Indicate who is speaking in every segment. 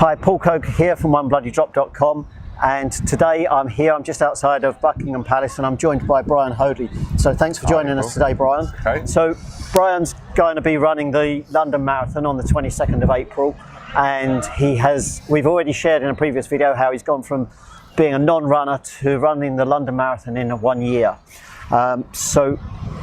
Speaker 1: Hi, Paul Coker here from onebloodydrop.com, and today I'm just outside of Buckingham Palace, and I'm joined by Brian Hoadley. So thanks for joining us today, Brian.
Speaker 2: Okay.
Speaker 1: So Brian's going to be running the London Marathon on the 22nd of April, and we've already shared in a previous video how he's gone from being a non-runner to running the London Marathon in 1 year. So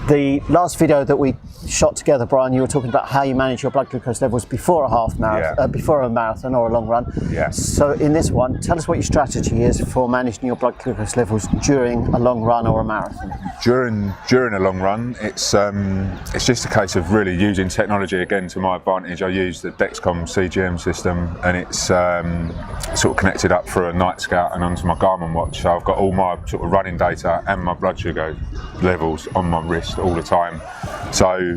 Speaker 1: the last video that we shot together, Brian, you were talking about how you manage your blood glucose levels before a half marathon, before a marathon or a long run.
Speaker 2: Yeah.
Speaker 1: So in this one, tell us what your strategy is for managing your blood glucose levels during a long run or a marathon.
Speaker 2: During a long run, it's just a case of really using technology again to my advantage. I use the Dexcom CGM system, and it's sort of connected up through a Night Scout and onto my Garmin watch. So I've got all my sort of running data and my blood sugar levels on my wrist all the time. So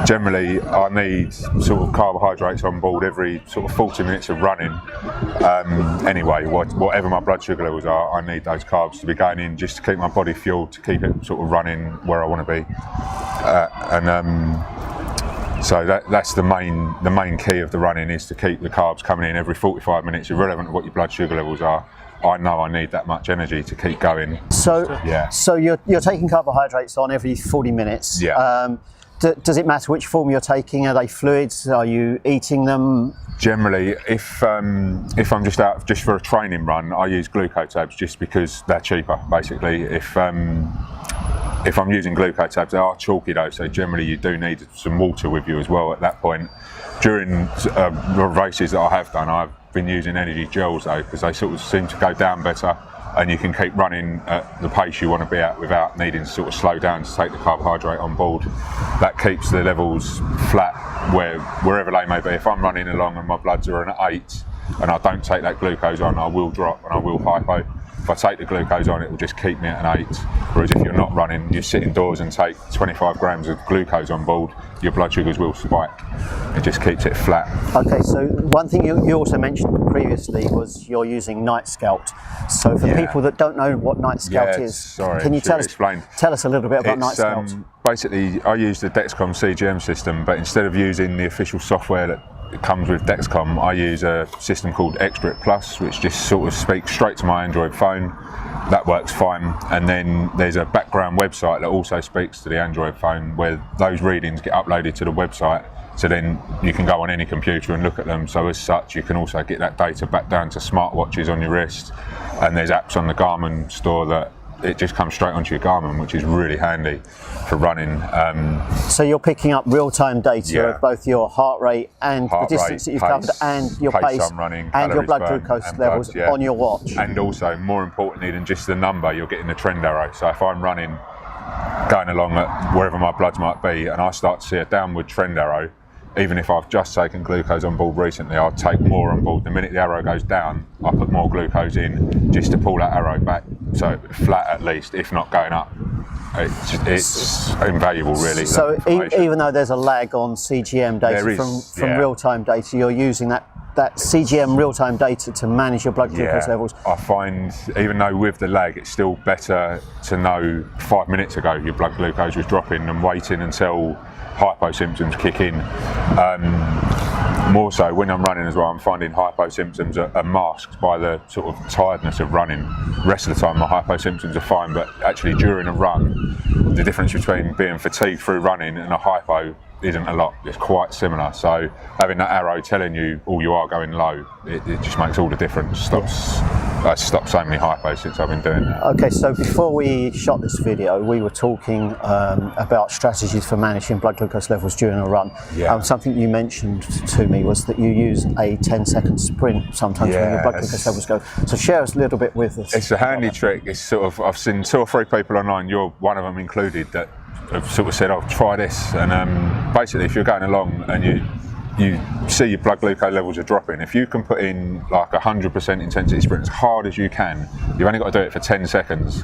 Speaker 2: generally I need sort of carbohydrates on board every sort of 40 minutes of running. Anyway, whatever my blood sugar levels are, I need those carbs to be going in just to keep my body fueled, to keep it sort of running where I want to be. So that's the main key of the running, is to keep the carbs coming in every 45 minutes, irrelevant of what your blood sugar levels are. I know I need that much energy to keep going.
Speaker 1: So,
Speaker 2: yeah.
Speaker 1: So you're taking carbohydrates on every 40 minutes.
Speaker 2: Yeah.
Speaker 1: Does it matter which form you're taking? Are they fluids? Are you eating them?
Speaker 2: Generally, if I'm just out just for a training run, I use glucotabs just because they're cheaper. Basically, if I'm using glucotabs, they are chalky though, so generally you do need some water with you as well at that point. During the races that I have done, I've been using energy gels though, because they sort of seem to go down better, and you can keep running at the pace you want to be at without needing to sort of slow down to take the carbohydrate on board. That keeps the levels flat wherever they may be. If I'm running along and my bloods are at 8 and I don't take that glucose on, I will drop and I will hypo. If I take the glucose on, it will just keep me at an 8. Whereas if you're not running, you sit indoors and take 25 grams of glucose on board, your blood sugars will spike. It just keeps it flat.
Speaker 1: Okay, so one thing you also mentioned previously was you're using Night Scout. So for people that don't know what Night Scout is, can you tell us a little bit about Night Scout?
Speaker 2: Basically, I use the Dexcom CGM system, but instead of using the official software that it comes with Dexcom, I use a system called Xbrit Plus, which just sort of speaks straight to my Android phone. That works fine. And then there's a background website that also speaks to the Android phone, where those readings get uploaded to the website. So then you can go on any computer and look at them. So as such, you can also get that data back down to smartwatches on your wrist. And there's apps on the Garmin store that it just comes straight onto your Garmin, which is really handy for running.
Speaker 1: So you're picking up real-time data of both your heart rate and the distance that you've covered, and your pace
Speaker 2: I'm running,
Speaker 1: and your blood glucose levels on your watch.
Speaker 2: And also, more importantly than just the number, you're getting the trend arrow. So if I'm running, going along at wherever my bloods might be, and I start to see a downward trend arrow, even if I've just taken glucose on board recently, I'll take more on board. The minute the arrow goes down, I put more glucose in just to pull that arrow back, so flat at least, if not going up. It's invaluable, really.
Speaker 1: So even though there's a lag on CGM data from real-time data, you're using that CGM real-time data to manage your blood glucose levels.
Speaker 2: I find, even though with the lag, it's still better to know 5 minutes ago your blood glucose was dropping than waiting until hypo symptoms kick in. More so when I'm running as well, I'm finding hypo symptoms are masked by the sort of tiredness of running. The rest of the time my hypo symptoms are fine, but actually during a run, the difference between being fatigued through running and a hypo isn't a lot. It's quite similar. So having that arrow telling you, you are going low, it just makes all the difference. I've stopped so many hypos since I've been doing that.
Speaker 1: Okay, so before we shot this video, we were talking about strategies for managing blood glucose levels during a run. Something you mentioned to me was that you use a 10-second sprint sometimes when your blood glucose levels go. So share us a little bit with us.
Speaker 2: It's a handy trick. It's sort of, I've seen 2 or 3 people online, you're one of them included, that have sort of said, try this. And basically, if you're going along and you see your blood glucose levels are dropping, if you can put in like 100% intensity sprint as hard as you can, you've only got to do it for 10 seconds,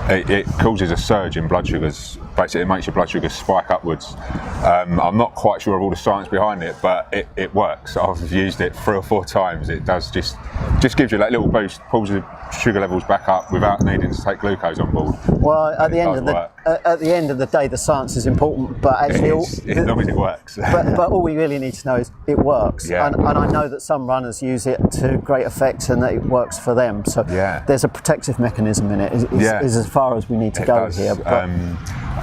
Speaker 2: it causes a surge in blood sugars basically it makes your blood sugar spike upwards. I'm not quite sure of all the science behind it, but it works. I've used it 3 or 4 times. It does just gives you that little boost, pulls the sugar levels back up without needing to take glucose on board.
Speaker 1: Well, at the end of the day, the science is important, but actually,
Speaker 2: as long as it works.
Speaker 1: but all we really need to know is it works.
Speaker 2: Yeah.
Speaker 1: And I know that some runners use it to great effect, and that it works for them. So there's a protective mechanism in it. Is as far as we need to go here. But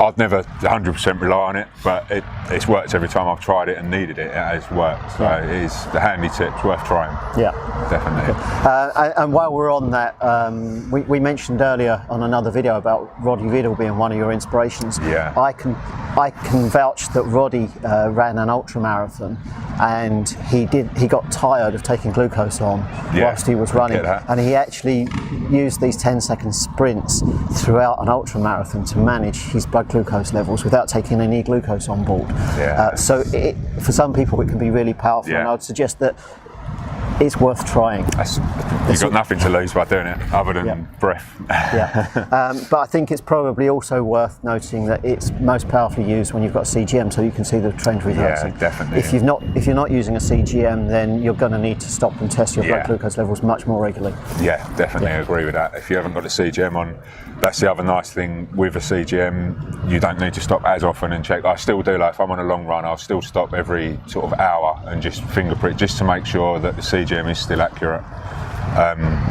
Speaker 2: I'd never 100% rely on it, but it's worked every time I've tried it and needed it. It has worked. So it is a handy tip. It's worth trying. Yeah, definitely.
Speaker 1: Okay. And while we're on that, we mentioned earlier on another video about Roddy Riddle being one of your inspirations.
Speaker 2: Yeah.
Speaker 1: I can vouch that Roddy ran an ultra marathon, and he got tired of taking glucose on whilst he was running, and he actually used these 10-second sprints throughout an ultra marathon to manage his blood glucose levels without taking any glucose on board. So for some people it can be really powerful, and I'd suggest that it's worth trying.
Speaker 2: You've got nothing to lose by doing it other than breath.
Speaker 1: But I think it's probably also worth noting that it's most powerfully used when you've got a CGM, so you can see the trend reversing.
Speaker 2: Yeah, definitely.
Speaker 1: If you're not using a CGM, then you're going to need to stop and test your blood glucose levels much more regularly. Yeah,
Speaker 2: definitely agree with that. If you haven't got a CGM on, that's the other nice thing with a CGM. You don't need to stop as often and check. I still do. Like if I'm on a long run, I'll still stop every sort of hour and just finger prick just to make sure that the CGM is still accurate.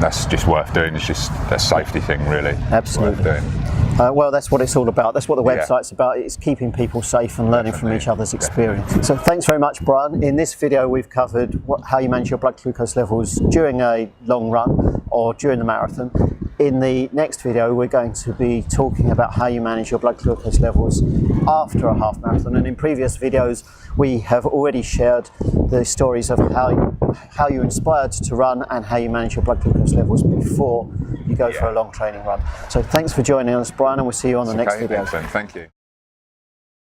Speaker 2: That's just worth doing. It's just a safety thing, really.
Speaker 1: Absolutely.
Speaker 2: Worth doing.
Speaker 1: Well, that's what it's all about. That's what the website's about. It's keeping people safe and learning from each other's experience. So thanks very much, Brian. In this video, we've covered how you manage your blood glucose levels during a long run or during the marathon. In the next video, we're going to be talking about how you manage your blood glucose levels after a half marathon. And in previous videos, we have already shared the stories of how you're inspired to run and how you manage your blood glucose levels before you go for a long training run. So thanks for joining us, Brian, and we'll see you on the next video.
Speaker 2: Thank you.